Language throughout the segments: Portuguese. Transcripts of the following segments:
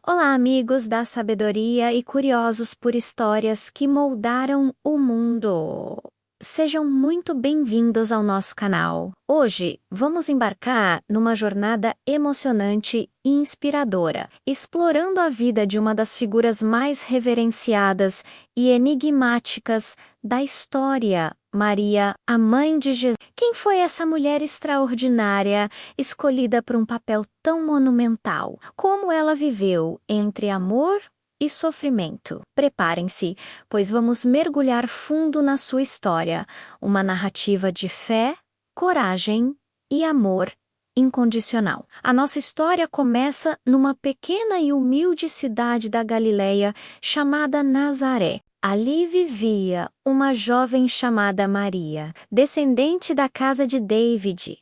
Olá, amigos da sabedoria e curiosos por histórias que moldaram o mundo. Sejam muito bem-vindos ao nosso canal. Hoje, vamos embarcar numa jornada emocionante e inspiradora, explorando a vida de uma das figuras mais reverenciadas e enigmáticas da história, Maria, a mãe de Jesus. Quem foi essa mulher extraordinária, escolhida para um papel tão monumental? Como ela viveu entre amor e sofrimento? Preparem-se, pois vamos mergulhar fundo na sua história, uma narrativa de fé, coragem e amor incondicional. A nossa história começa numa pequena e humilde cidade da Galileia chamada Nazaré. Ali vivia uma jovem chamada Maria, descendente da casa de David.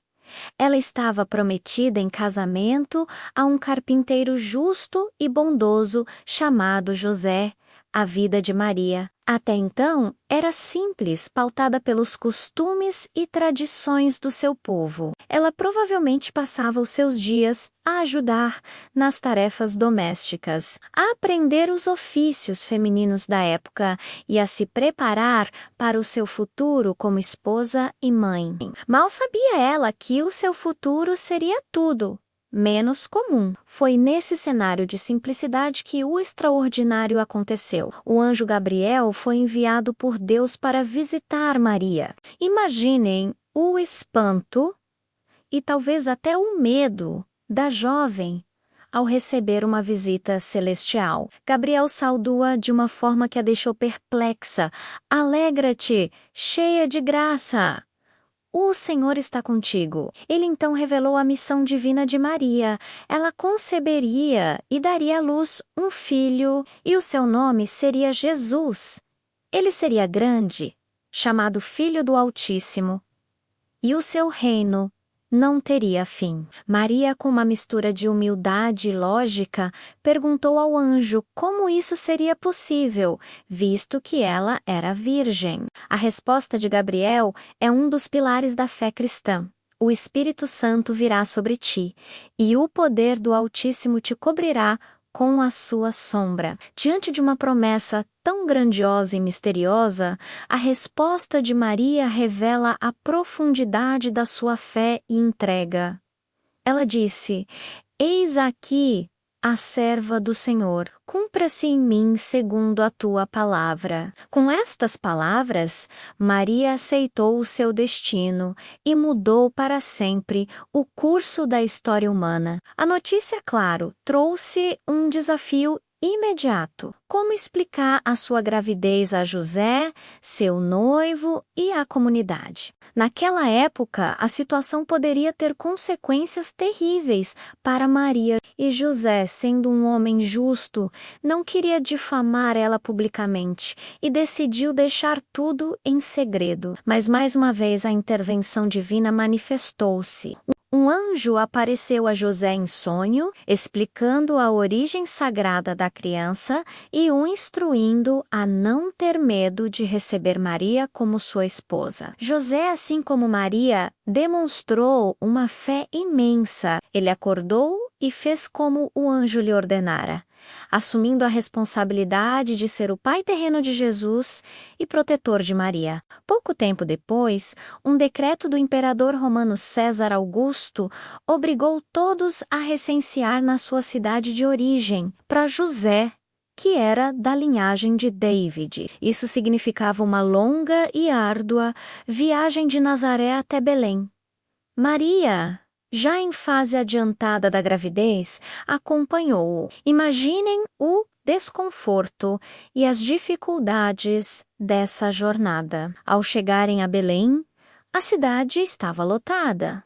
Ela estava prometida em casamento a um carpinteiro justo e bondoso chamado José. A vida de Maria, até então, era simples, pautada pelos costumes e tradições do seu povo. Ela provavelmente passava os seus dias a ajudar nas tarefas domésticas, a aprender os ofícios femininos da época e a se preparar para o seu futuro como esposa e mãe. Mal sabia ela que o seu futuro seria tudo menos comum. Foi nesse cenário de simplicidade que o extraordinário aconteceu. O anjo Gabriel foi enviado por Deus para visitar Maria. Imaginem o espanto e talvez até o medo da jovem ao receber uma visita celestial. Gabriel saudou-a de uma forma que a deixou perplexa. Alegra-te, cheia de graça! O Senhor está contigo. Ele então revelou a missão divina de Maria. Ela conceberia e daria à luz um filho, e o seu nome seria Jesus. Ele seria grande, chamado Filho do Altíssimo, e o seu reino não teria fim. Maria, com uma mistura de humildade e lógica, perguntou ao anjo como isso seria possível, visto que ela era virgem. A resposta de Gabriel é um dos pilares da fé cristã. O Espírito Santo virá sobre ti, e o poder do Altíssimo te cobrirá com a sua sombra. Diante de uma promessa tão grandiosa e misteriosa, a resposta de Maria revela a profundidade da sua fé e entrega. Ela disse: Eis aqui a serva do Senhor, cumpra-se em mim segundo a tua palavra. Com estas palavras, Maria aceitou o seu destino e mudou para sempre o curso da história humana. A notícia, claro, trouxe um desafio imediato. Como explicar a sua gravidez a José, seu noivo e à comunidade? Naquela época, a situação poderia ter consequências terríveis para Maria, e José, sendo um homem justo, não queria difamar ela publicamente e decidiu deixar tudo em segredo. Mas mais uma vez a intervenção divina manifestou-se. Um anjo apareceu a José em sonho, explicando a origem sagrada da criança e o instruindo a não ter medo de receber Maria como sua esposa. José, assim como Maria, demonstrou uma fé imensa. Ele acordou e fez como o anjo lhe ordenara, assumindo a responsabilidade de ser o pai terreno de Jesus e protetor de Maria. Pouco tempo depois, um decreto do imperador romano César Augusto obrigou todos a recensear na sua cidade de origem, para José, que era da linhagem de David. Isso significava uma longa e árdua viagem de Nazaré até Belém. Maria, já em fase adiantada da gravidez, acompanhou-o. Imaginem o desconforto e as dificuldades dessa jornada. Ao chegarem a Belém, a cidade estava lotada.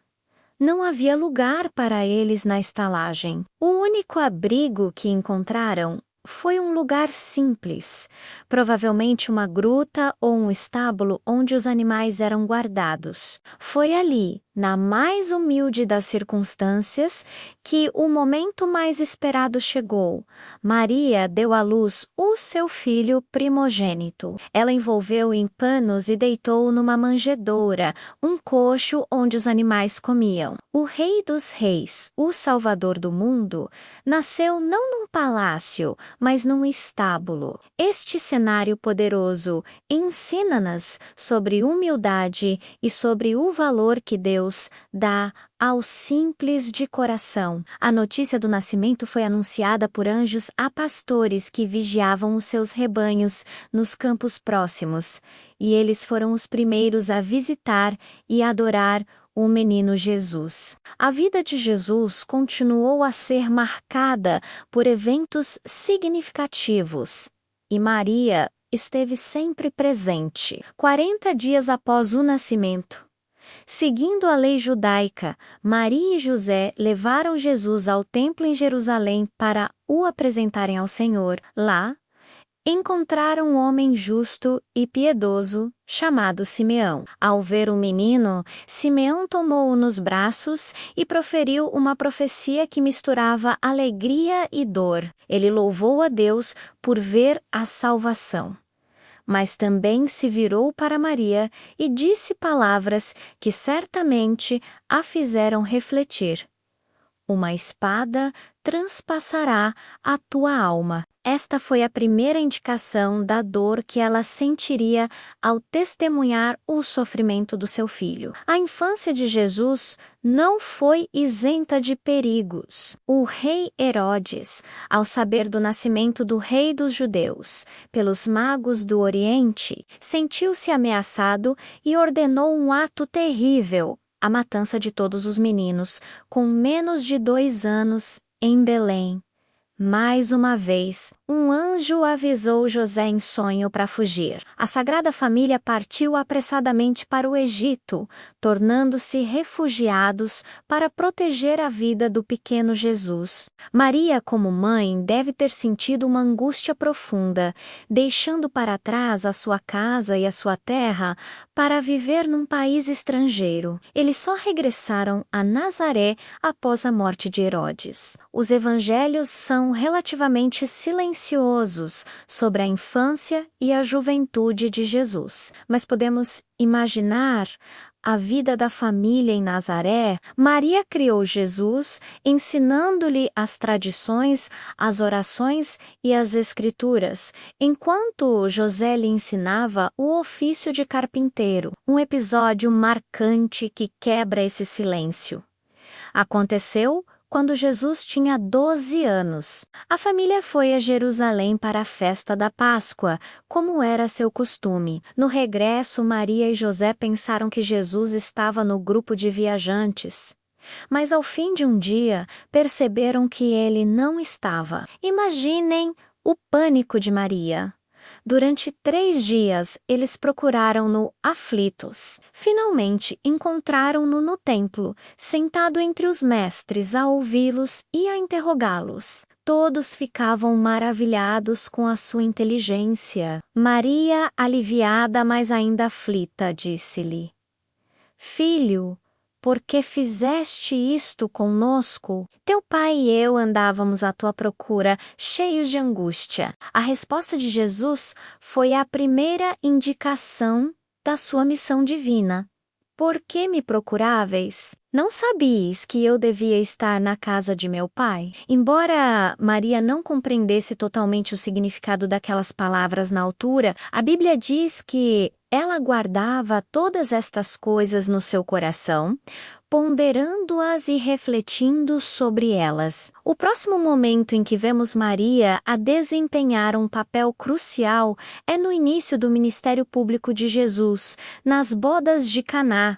Não havia lugar para eles na estalagem. O único abrigo que encontraram foi um lugar simples, provavelmente uma gruta ou um estábulo onde os animais eram guardados. Foi ali, na mais humilde das circunstâncias, que o momento mais esperado chegou. Maria deu à luz o seu filho primogênito. Ela envolveu-o em panos e deitou-o numa manjedoura, um coxo onde os animais comiam. O Rei dos Reis, o Salvador do mundo, nasceu não num palácio, mas num estábulo. Este cenário poderoso ensina-nos sobre humildade e sobre o valor que Deus dá ao simples de coração. A notícia do nascimento foi anunciada por anjos a pastores que vigiavam os seus rebanhos nos campos próximos, e eles foram os primeiros a visitar e adorar o menino Jesus. A vida de Jesus continuou a ser marcada por eventos significativos, e Maria esteve sempre presente. 40 dias após o nascimento, seguindo a lei judaica, Maria e José levaram Jesus ao templo em Jerusalém para o apresentarem ao Senhor. Lá, encontraram um homem justo e piedoso, chamado Simeão. Ao ver o menino, Simeão tomou-o nos braços e proferiu uma profecia que misturava alegria e dor. Ele louvou a Deus por ver a salvação. Mas também se virou para Maria e disse palavras que certamente a fizeram refletir. Uma espada transpassará a tua alma. Esta foi a primeira indicação da dor que ela sentiria ao testemunhar o sofrimento do seu filho. A infância de Jesus não foi isenta de perigos. O rei Herodes, ao saber do nascimento do rei dos judeus pelos magos do Oriente, sentiu-se ameaçado e ordenou um ato terrível: a matança de todos os meninos com menos de 2 anos em Belém. Mais uma vez, um anjo avisou José em sonho para fugir. A Sagrada Família partiu apressadamente para o Egito, tornando-se refugiados para proteger a vida do pequeno Jesus. Maria, como mãe, deve ter sentido uma angústia profunda, deixando para trás a sua casa e a sua terra para viver num país estrangeiro. Eles só regressaram a Nazaré após a morte de Herodes. Os evangelhos são relativamente silenciosos sobre a infância e a juventude de Jesus, mas podemos imaginar a vida da família em Nazaré. Maria criou Jesus, ensinando-lhe as tradições, as orações e as escrituras, enquanto José lhe ensinava o ofício de carpinteiro, um episódio marcante que quebra esse silêncio. Aconteceu quando Jesus tinha 12 anos. A família foi a Jerusalém para a festa da Páscoa, como era seu costume. No regresso, Maria e José pensaram que Jesus estava no grupo de viajantes. Mas ao fim de um dia, perceberam que ele não estava. Imaginem o pânico de Maria. Durante 3 dias, eles procuraram-no aflitos. Finalmente, encontraram-no no templo, sentado entre os mestres a ouvi-los e a interrogá-los. Todos ficavam maravilhados com a sua inteligência. Maria, aliviada, mas ainda aflita, disse-lhe: Filho, por que fizeste isto conosco? Teu pai e eu andávamos à tua procura, cheios de angústia. A resposta de Jesus foi a primeira indicação da sua missão divina. Por que me procuráveis? Não sabíeis que eu devia estar na casa de meu pai? Embora Maria não compreendesse totalmente o significado daquelas palavras na altura, a Bíblia diz que ela guardava todas estas coisas no seu coração, ponderando-as e refletindo sobre elas. O próximo momento em que vemos Maria a desempenhar um papel crucial é no início do ministério público de Jesus, nas bodas de Caná.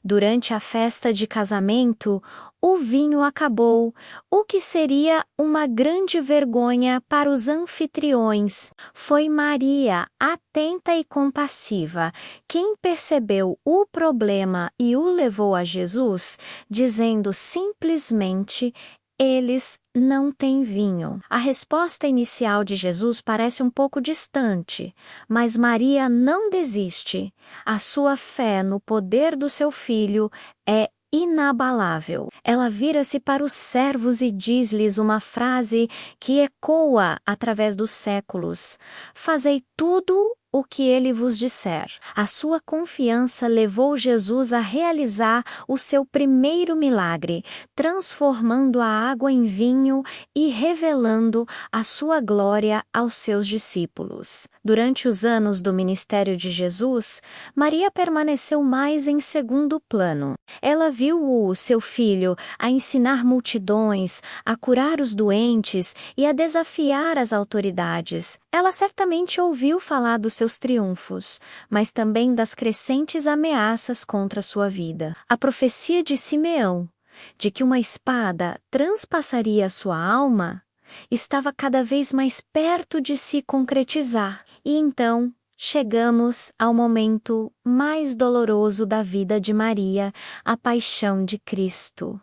Durante a festa de casamento, o vinho acabou, o que seria uma grande vergonha para os anfitriões. Foi Maria, atenta e compassiva, quem percebeu o problema e o levou a Jesus, dizendo simplesmente: eles não têm vinho. A resposta inicial de Jesus parece um pouco distante, mas Maria não desiste. A sua fé no poder do seu filho é inabalável. Ela vira-se para os servos e diz-lhes uma frase que ecoa através dos séculos: Fazei tudo o que ele vos disser. A sua confiança levou Jesus a realizar o seu primeiro milagre, transformando a água em vinho e revelando a sua glória aos seus discípulos. Durante os anos do ministério de Jesus, Maria permaneceu mais em segundo plano. Ela viu o seu filho a ensinar multidões, a curar os doentes e a desafiar as autoridades. Ela certamente ouviu falar dos seus triunfos, mas também das crescentes ameaças contra sua vida. A profecia de Simeão, de que uma espada transpassaria sua alma, estava cada vez mais perto de se concretizar. E então chegamos ao momento mais doloroso da vida de Maria, a paixão de Cristo.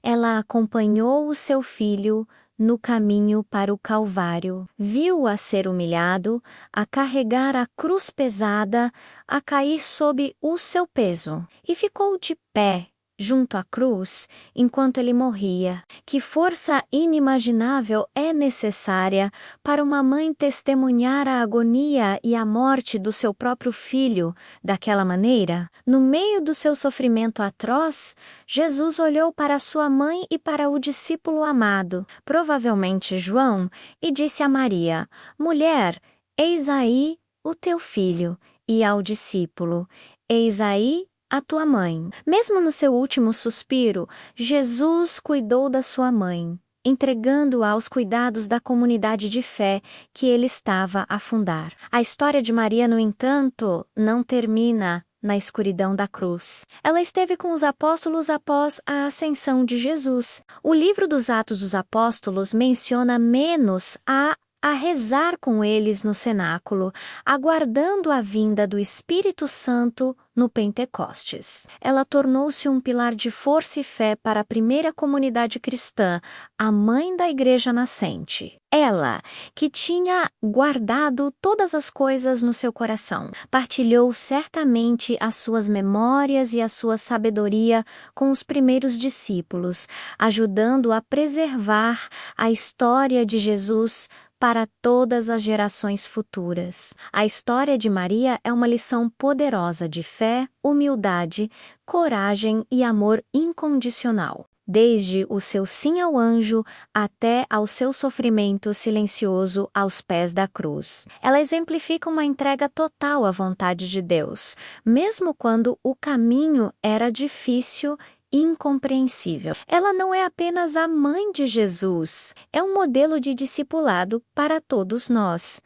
Ela acompanhou o seu filho no caminho para o Calvário, viu-o a ser humilhado, a carregar a cruz pesada, a cair sob o seu peso, e ficou de pé junto à cruz enquanto ele morria. Que força inimaginável é necessária para uma mãe testemunhar a agonia e a morte do seu próprio filho daquela maneira? No meio do seu sofrimento atroz, Jesus olhou para sua mãe e para o discípulo amado, provavelmente João, e disse a Maria: Mulher, eis aí o teu filho, e ao discípulo: Eis aí a tua mãe. Mesmo no seu último suspiro, Jesus cuidou da sua mãe, entregando-a aos cuidados da comunidade de fé que ele estava a fundar. A história de Maria, no entanto, não termina na escuridão da cruz. Ela esteve com os apóstolos após a ascensão de Jesus. O livro dos Atos dos Apóstolos menciona menos a rezar com eles no cenáculo, aguardando a vinda do Espírito Santo no Pentecostes. Ela tornou-se um pilar de força e fé para a primeira comunidade cristã, a mãe da igreja nascente. Ela, que tinha guardado todas as coisas no seu coração, partilhou certamente as suas memórias e a sua sabedoria com os primeiros discípulos, ajudando a preservar a história de Jesus para todas as gerações futuras. A história de Maria é uma lição poderosa de fé, humildade, coragem e amor incondicional. Desde o seu sim ao anjo até ao seu sofrimento silencioso aos pés da cruz. Ela exemplifica uma entrega total à vontade de Deus, mesmo quando o caminho era difícil e incompreensível. Ela não é apenas a mãe de Jesus, é um modelo de discipulado para todos nós.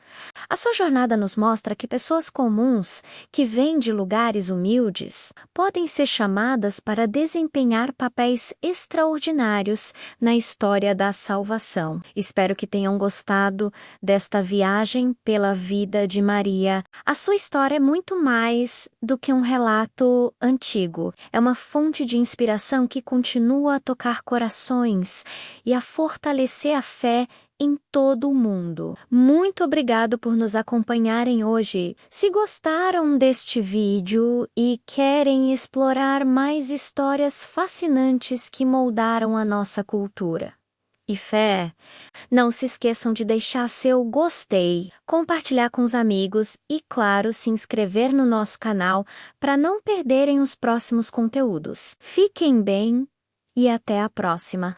A sua jornada nos mostra que pessoas comuns, que vêm de lugares humildes, podem ser chamadas para desempenhar papéis extraordinários na história da salvação. Espero que tenham gostado desta viagem pela vida de Maria. A sua história é muito mais do que um relato antigo. É uma fonte de inspiração que continua a tocar corações e a fortalecer a fé em todo o mundo. Muito obrigado por nos acompanharem hoje. Se gostaram deste vídeo e querem explorar mais histórias fascinantes que moldaram a nossa cultura e fé, não se esqueçam de deixar seu gostei, compartilhar com os amigos e, claro, se inscrever no nosso canal para não perderem os próximos conteúdos. Fiquem bem e até a próxima!